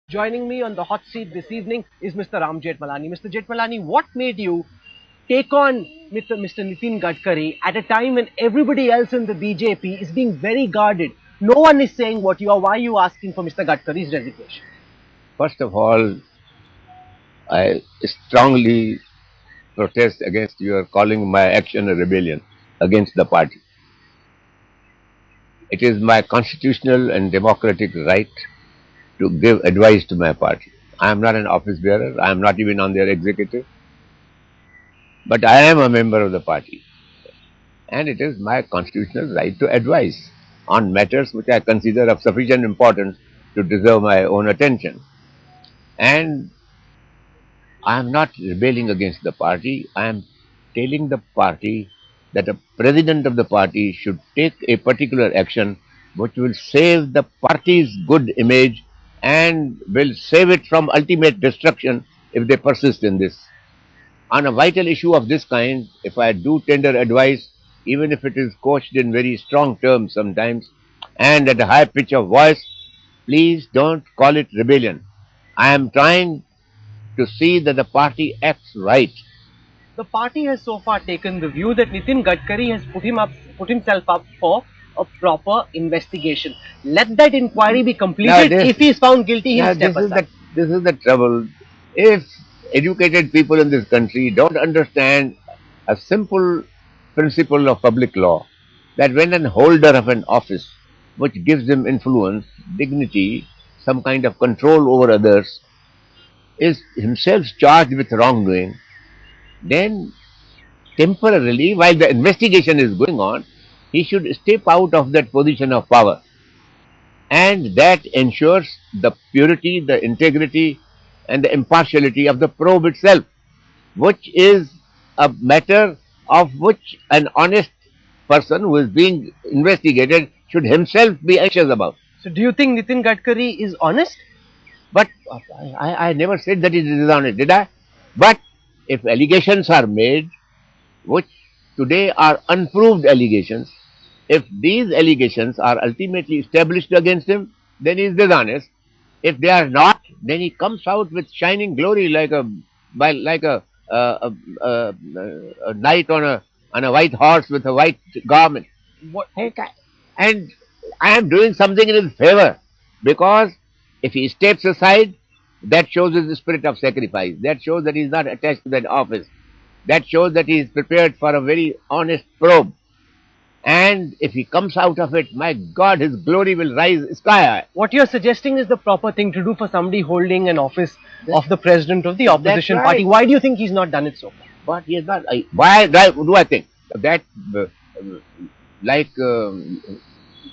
Joining me on the hot seat this evening is Mr. Ram Jethmalani. Mr. Jethmalani, what made you take on Mr. Nitin Gadkari at a time when everybody else in the BJP is being very guarded? No one is saying what you are. Why are you asking for Mr. Gadkari's resignation? First of all, I strongly protest against your calling my action a rebellion against the party. It is my constitutional and democratic right to give advice to my party. I am not an office bearer. I am not even on their executive. But I am a member of the party. And it is my constitutional right to advise on matters which I consider of sufficient importance to deserve my own attention. And I am not rebelling against the party. I am telling the party that a president of the party should take a particular action which will save the party's good image and will save it from ultimate destruction if they persist in this. On a vital issue of this kind, if I do tender advice, even if it is couched in very strong terms sometimes and at a high pitch of voice, please don't call it rebellion. I am trying to see that the party acts right. The party has so far taken the view that Nitin Gadkari has put himself up for a proper investigation. Let that inquiry be completed. If he is found guilty, he will step aside. This is the trouble. If educated people in this country don't understand a simple principle of public law, that when an holder of an office which gives him influence, dignity, some kind of control over others, is himself charged with wrongdoing, then temporarily, while the investigation is going on, he should step out of that position of power. And that ensures the purity, the integrity, and the impartiality of the probe itself, which is a matter of which an honest person who is being investigated should himself be anxious about. So, do you think Nitin Gadkari is honest? But I never said that it is dishonest, did I? But if allegations are made, which today are unproved allegations, if these allegations are ultimately established against him, then he is dishonest. If they are not, then he comes out with shining glory like a knight on a white horse with a white garment. And I am doing something in his favor, because if he steps aside, that shows his spirit of sacrifice. That shows that he is not attached to that office. That shows that he is prepared for a very honest probe. And if he comes out of it, my God, his glory will rise sky high. What you are suggesting is the proper thing to do for somebody holding an office of the president of the opposition party. Why do you think he's not done it so far? But he has not. Why do I think that,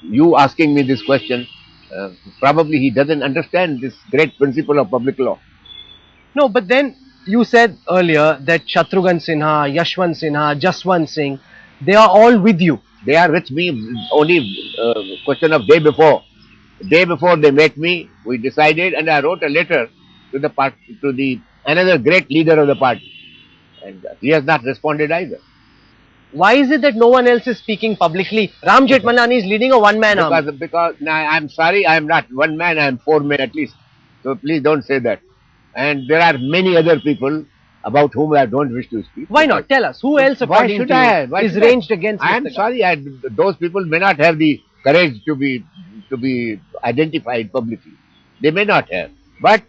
you asking me this question, probably he doesn't understand this great principle of public law. No, but then you said earlier that Shatrughan Sinha, Yashwant Sinha, Jaswant Singh, they are all with you. They are with me only question of day before. Day before they met me, we decided, and I wrote a letter to the party, to the another great leader of the party, and he has not responded either. Why is it that no one else is speaking publicly? Ram Jethmalani is leading a one-man army. Because I'm sorry, I am not one man, I am 4 men at least. So please don't say that. And there are many other people about whom I don't wish to speak. Why not? Tell us. Who else according to you is ranged against I am sorry, those people may not have the courage to be identified publicly. They may not have. But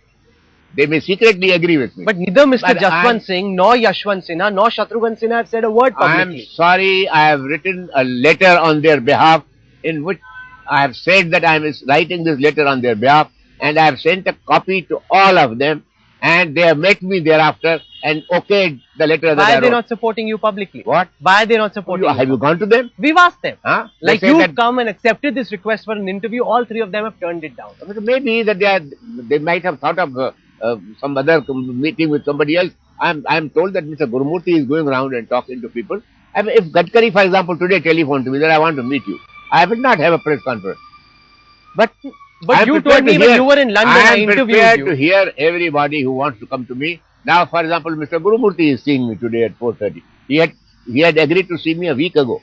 they may secretly agree with me. But neither Mr. Jaswant Singh, nor Yashwant Sinha, nor Shatrughan Sinha have said a word publicly. I am sorry, I have written a letter on their behalf in which I have said that I am writing this letter on their behalf, and I have sent a copy to all of them, and they have met me thereafter and okayed the letter that I wrote. Why are they not supporting you publicly? What? Why are they not supporting you? Have you gone to them? We've asked them. Huh? Like you've come and accepted this request for an interview, all 3 of them have turned it down. Maybe that they might have thought of some other meeting with somebody else. I am told that Mr. Gurumurthy is going around and talking to people. If Gadkari, for example, today telephoned to me that I want to meet you, I will not have a press conference. But you told me when you were in London, I interviewed you. I am prepared to hear everybody who wants to come to me. Now, for example, Mr. Gurumurthy is seeing me today at 4:30. He had agreed to see me a week ago.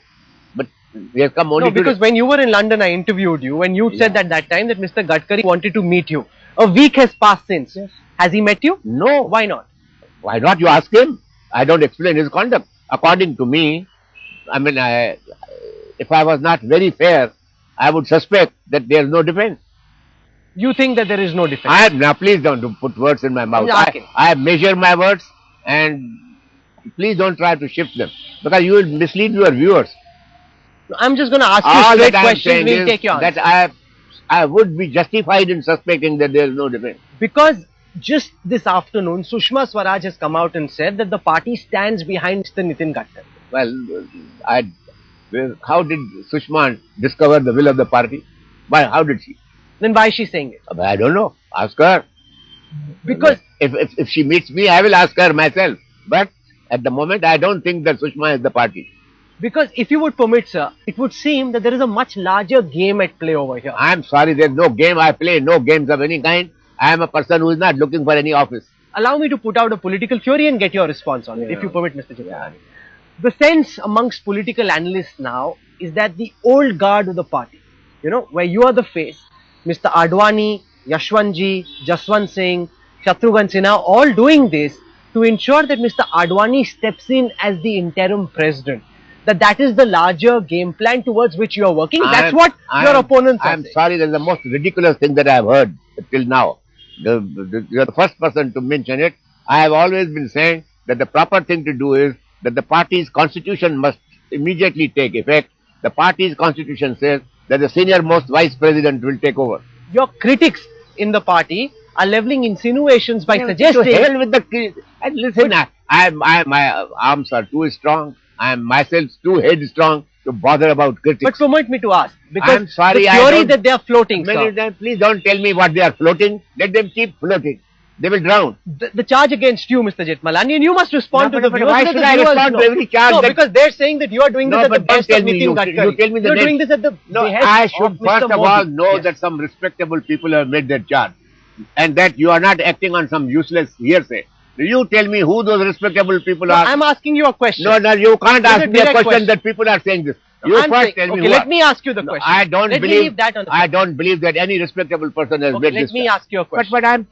But we have come only because when you were in London, I interviewed you and you said at that time that Mr. Gadkari wanted to meet you. A week has passed since. Yes. Has he met you? No. Why not? Why not? You ask him. I don't explain his conduct. According to me, I mean, if I was not very fair, I would suspect that there is no defense. You think that there is no defense? Now please don't put words in my mouth. I measure my words, and please don't try to shift them, because you will mislead your viewers. I'm just going to ask you All straight that questions. We'll take your answer. That I would be justified in suspecting that there is no defense. Because just this afternoon, Sushma Swaraj has come out and said that the party stands behind Mr. Nitin Gadkari. Well, how did Sushma discover the will of the party? How did she? Then why is she saying it? I don't know. Ask her. Because if she meets me, I will ask her myself. But at the moment, I don't think that Sushma is the party. Because if you would permit, sir, it would seem that there is a much larger game at play over here. I am sorry, there is no game I play, no games of any kind. I am a person who is not looking for any office. Allow me to put out a political theory and get your response on it, if you permit, Mr. Jethmalani. The sense amongst political analysts now is that the old guard of the party, where you are the face, Mr. Advani, Yashwantji, Jaswant Singh, Shatrughan Sinha, all doing this to ensure that Mr. Advani steps in as the interim president. That is the larger game plan towards which you are working. That's what your opponents are saying. I'm sorry, that's the most ridiculous thing that I have heard till now. You are the first person to mention it. I have always been saying that the proper thing to do is that the party's constitution must immediately take effect. The party's constitution says that the senior most vice president will take over. Your critics in the party are leveling insinuations by suggesting... To hell with the... And listen, my arms are too strong. I am myself too headstrong to bother about critics. But permit me to ask, because I'm sorry, the theory that they are floating, sir. Please don't tell me what they are floating. Let them keep floating. They will drown. The charge against you, Mr. Jethmalani, and you must respond to the viewers. Why should I respond to every charge? No, because they're saying that you are doing this at the behest of Nitin Gadkari. You tell me the You're doing this at the behest I should first of all know yes. that some respectable people have made that charge, and that you are not acting on some useless hearsay. You tell me who those respectable people are. I'm asking you a question. No, you can't ask me a question that people are saying this. You first tell me. Okay, let me ask you the question. I don't believe that any respectable person has made this. Let me ask you a question. But I'm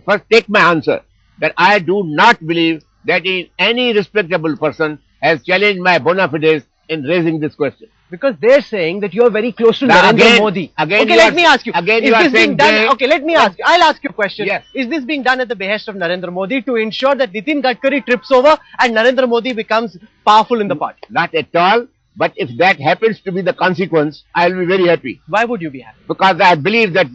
first take my answer. That I do not believe that any respectable person has challenged my bona fides in raising this question. Because they're saying that you are very close to Narendra Modi. Okay, let me ask you. Again, you are saying okay, let me ask you. I'll ask you a question. Yes. Is this being done at the behest of Narendra Modi to ensure that Nitin Gadkari trips over and Narendra Modi becomes powerful in the party? Not at all. But if that happens to be the consequence, I will be very happy. Why would you be happy? Because I believe that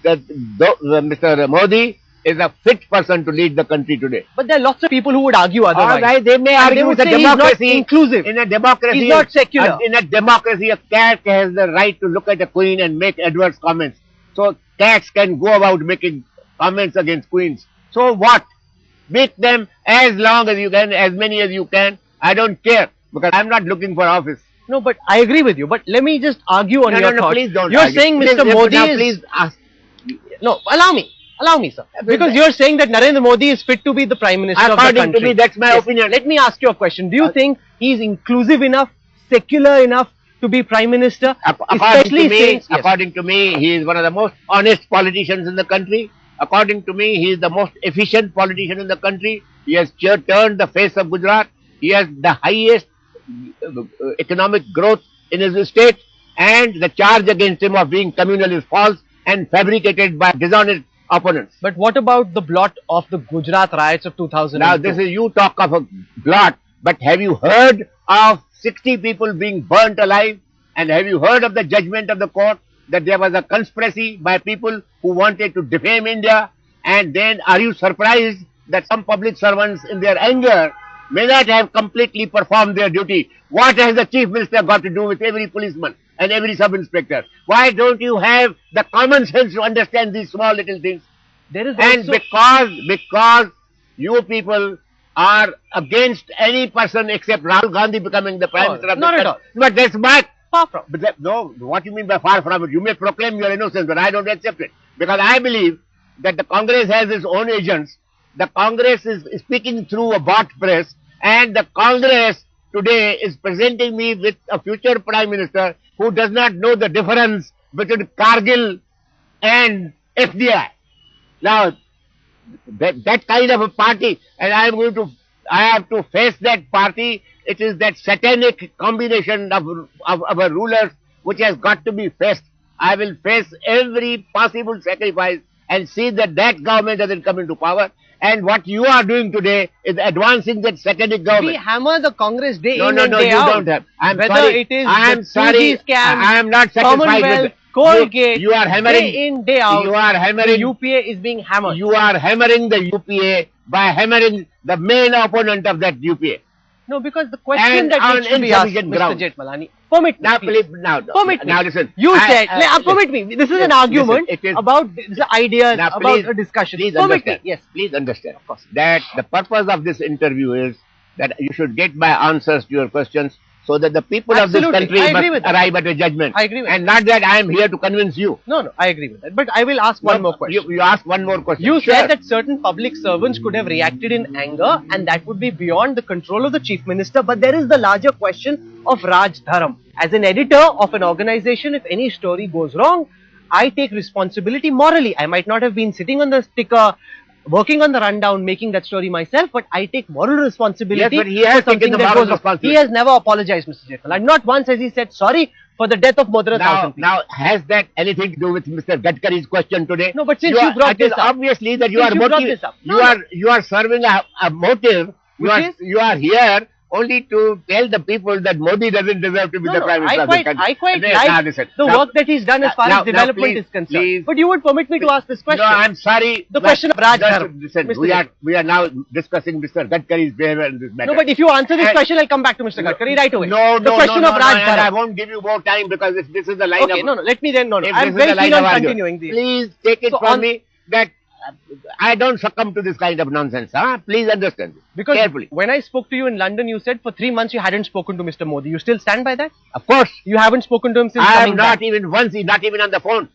Mr. Modi is a fit person to lead the country today. But there are lots of people who would argue otherwise. All right, they may argue with a democracy. He's not inclusive. In a democracy, he's not secular. In a democracy, a cat has the right to look at a queen and make adverse comments. So cats can go about making comments against queens. So what? Make them as long as you can, as many as you can. I don't care, because I'm not looking for office. No, but I agree with you. But let me just argue on your thoughts. No, please don't. You're saying Mr. Modi is... Please ask. No, allow me, sir. Because you're saying that Narendra Modi is fit to be the Prime Minister of the country. According to me, that's my opinion. Let me ask you a question. Do you think he's inclusive enough, secular enough to be Prime Minister? According to me, he is one of the most honest politicians in the country. According to me, he is the most efficient politician in the country. He has turned the face of Gujarat. He has the highest economic growth in his state, and the charge against him of being communal is false and fabricated by dishonest opponents. But what about the blot of the Gujarat riots of 2002? Now this is, you talk of a blot, but have you heard of 60 people being burnt alive? And have you heard of the judgment of the court that there was a conspiracy by people who wanted to defame India? And then are you surprised that some public servants in their anger may not have completely performed their duty? What has the Chief Minister got to do with every policeman and every sub-inspector? Why don't you have the common sense to understand these small little things? There is and because you people are against any person except Rahul Gandhi becoming the Prime Minister of the country. Not at all. But that's my... Far from. No, what you mean by far from it? You may proclaim your innocence, but I don't accept it. Because I believe that the Congress has its own agents. The Congress is speaking through a bot press, and the Congress today is presenting me with a future Prime Minister who does not know the difference between Kargil and FDI. Now, that kind of a party, and I have to face that party. It is that satanic combination of our rulers which has got to be faced. I will face every possible sacrifice and see that government doesn't come into power. And what you are doing today is advancing that satanic government. We hammer the Congress day No, in no, and no, day you out. don't have. I'm Whether sorry. it is I'm the sorry. 2G scam, I am not satisfied with Commonwealth, it. Colgate, You are hammering. day in, day out. You are hammering. The UPA is being hammered. You are hammering the UPA by hammering the main opponent of that UPA. No, because the question And that on needs to be asked, insufficient Mr. ground. Jetmalani, permit me, Now, please. Permit me. Now listen. You said, permit me. This is an argument listen, it is, about the ideas, now, about please, a discussion. Please Permit understand. me. Yes. Please understand. Of course. That the purpose of this interview is that you should get my answers to your questions so that the people Absolutely. of this country I agree must with that. arrive at a judgment. I agree with and not that I am here to convince you. No, I agree with that. But I will ask one more question. You ask one more question. You Sure. said that certain public servants could have reacted in anger and that would be beyond the control of the Chief Minister. But there is the larger question of Raj Dharam. As an editor of an organization, if any story goes wrong, I take responsibility morally. I might not have been sitting on the sticker, working on the rundown, making that story myself, but I take moral responsibility. Yes, but he has for taken something the that moral goes wrong. responsibility. He has never apologized, Mr. Jetmalani. Not once has he said sorry for the death of more than 1,000 people. Now, has that anything to do with Mr. Gadkari's question today? No, but since you brought this it is up. obviously that you Since are you brought motive. this up. You are serving a motive. You are here only to tell the people that Modi doesn't deserve to be the Prime Minister of the country. I quite Now, like listen. the work that he's done as far as development please, is concerned. please. But you would permit me to ask this question. No, I'm sorry. The question of Raj Just Dharam. listen, Mr. we are now discussing Mr. Gadkari's behavior in this matter. No, but if you answer this And- question, I'll come back to Mr. Gadkari right away. No, the question of Raj and I Dharam. won't give you more time because if this is the line Okay, of... let me then, if I'm this is very the line keen of on argument, continuing this. Please take it So from on- me that I don't succumb to this kind of nonsense. Please understand this. Because carefully. when I spoke to you in London, you said for 3 months you hadn't spoken to Mr. Modi. You still stand by that? Of course. You haven't spoken to him since I coming am not back? even once, not even on the phone.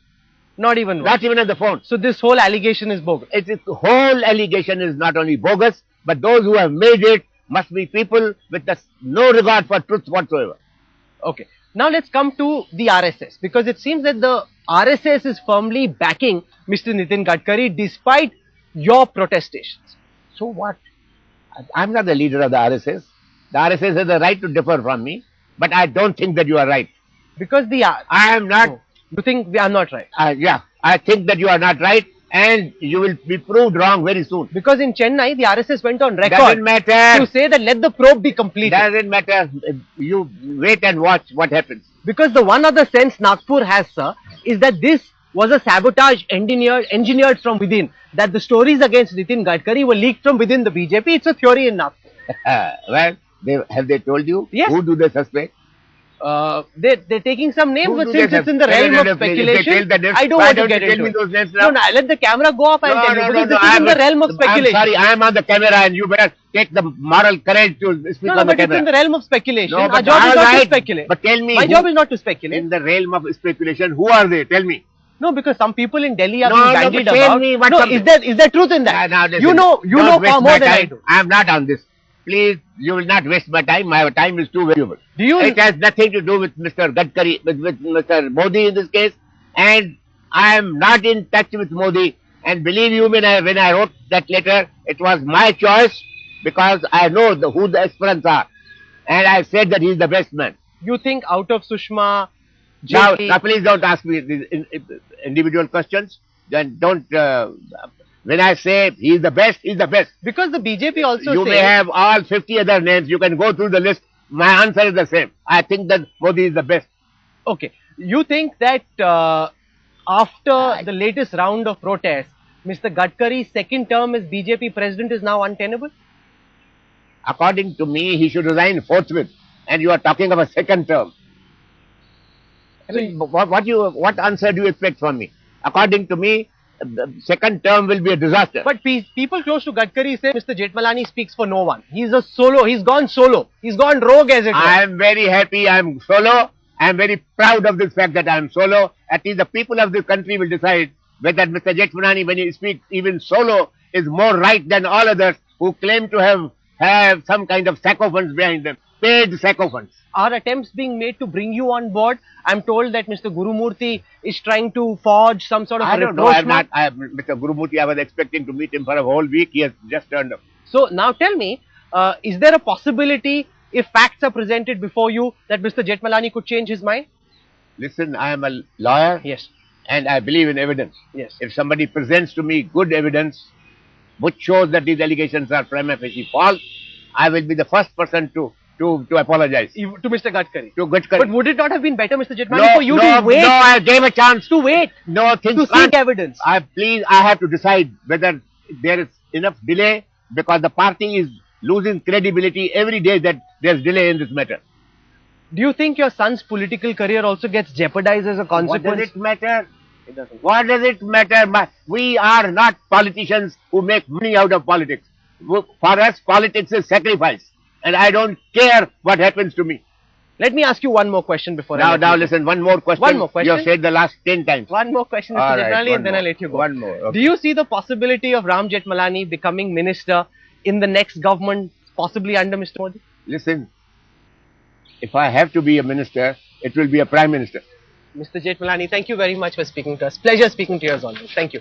Not even once. Not even on the phone. So this whole allegation is bogus. The whole allegation is not only bogus, but those who have made it must be people with no regard for truth whatsoever. Okay. Now let's come to the RSS, because it seems that the RSS is firmly backing Mr. Nitin Gadkari despite your protestations. So what? I'm not the leader of the RSS. The RSS has the right to differ from me, but I don't think that you are right. Because I am not. Oh, you think I'm not right? Yeah, I think that you are not right, and you will be proved wrong very soon. Because in Chennai, the RSS went on record Doesn't matter. to say that let the probe be completed. Doesn't matter. You wait and watch what happens. Because the one other sense Nagpur has, sir, is that this was a sabotage engineered from within. That the stories against Nitin Gadkari were leaked from within the BJP. It's a theory in Nagpur. Well, have they told you? Yes. Who do they suspect? They're taking some names, Who but do since they it's in the suspect? realm No, of no, please, if they speculation, tell the names, I don't why want to don't get you tell into me it. those names now? No, let the camera go off, I'll tell you, because this is in the realm of speculation. I'm sorry, I am on the camera and you better take the moral courage to speak on the but it's camera. in the realm of speculation. No, Our but job is all not to right, speculate. but tell me, My job is not to speculate. In the realm of speculation, who are they? Tell me. No, because some people in Delhi are No, being no, bandied but tell about. me what No, something- is there truth in that? Now, listen, you know don't waste far my more than I time. do. I am not on this. Please, you will not waste my time. My time is too valuable. Do you? It has nothing to do with Mr. Gadkari, with Mr. Modi in this case. And I am not in touch with Modi. And believe you me, when I wrote that letter, it was my choice because I know who the aspirants are. And I said that he is the best man. You think out of Sushma, Now, JP, please don't ask me these individual questions. Then don't. When I say he is the best, he is the best. because the BJP also You says, may have all 50 other names. You can go through the list. My answer is the same. I think that Modi is the best. okay, you think that after the latest round of protests, Mr. Gadkari's second term as BJP president is now untenable? According to me, he should resign forthwith. And you are talking of a second term. I mean, what answer do you expect from me? According to me, the second term will be a disaster. But people close to Gadkari say Mr. Jethmalani speaks for no one. He's a solo. He's gone solo. He's gone rogue, as it were. I am very happy. I am solo. I am very proud of this fact that I am solo. At least the people of this country will decide whether Mr. Jethmalani, when he speaks even solo, is more right than all others who claim to have some kind of sycophants behind them. paid sycophants. Are attempts being made to bring you on board? I'm told that Mr. Gurumurthy is trying to forge some sort of I a don't know. rapprochement. Mr. Gurumurthy, I was expecting to meet him for a whole week. He has just turned up. So now tell me, is there a possibility, if facts are presented before you, that Mr. Jethmalani could change his mind? Listen, I am a lawyer. Yes. And I believe in evidence. Yes. If somebody presents to me good evidence which shows that these allegations are prima facie false, I will be the first person to apologize. To Mr. Gadkari. To Gadkari. But would it not have been better, Mr. Jethmalani, for you to wait? No, I gave a chance. To wait. No, things to seek evidence. I have to decide whether there is enough delay, because the party is losing credibility every day that there's delay in this matter. Do you think your son's political career also gets jeopardized as a consequence? What does it matter? It doesn't. What does it matter? We are not politicians who make money out of politics. For us, politics is sacrifice. And I don't care what happens to me. Let me ask you one more question before Now listen, one more question. One more question. You have said the last 10 times. One more question, Mr. Jethmalani, and then I'll let you go. One more. Okay. Do you see the possibility of Ram Jethmalani becoming minister in the next government, possibly under Mr. Modi? Listen, if I have to be a minister, it will be a prime minister. Mr. Jethmalani, thank you very much for speaking to us. Pleasure speaking to you as always. Thank you.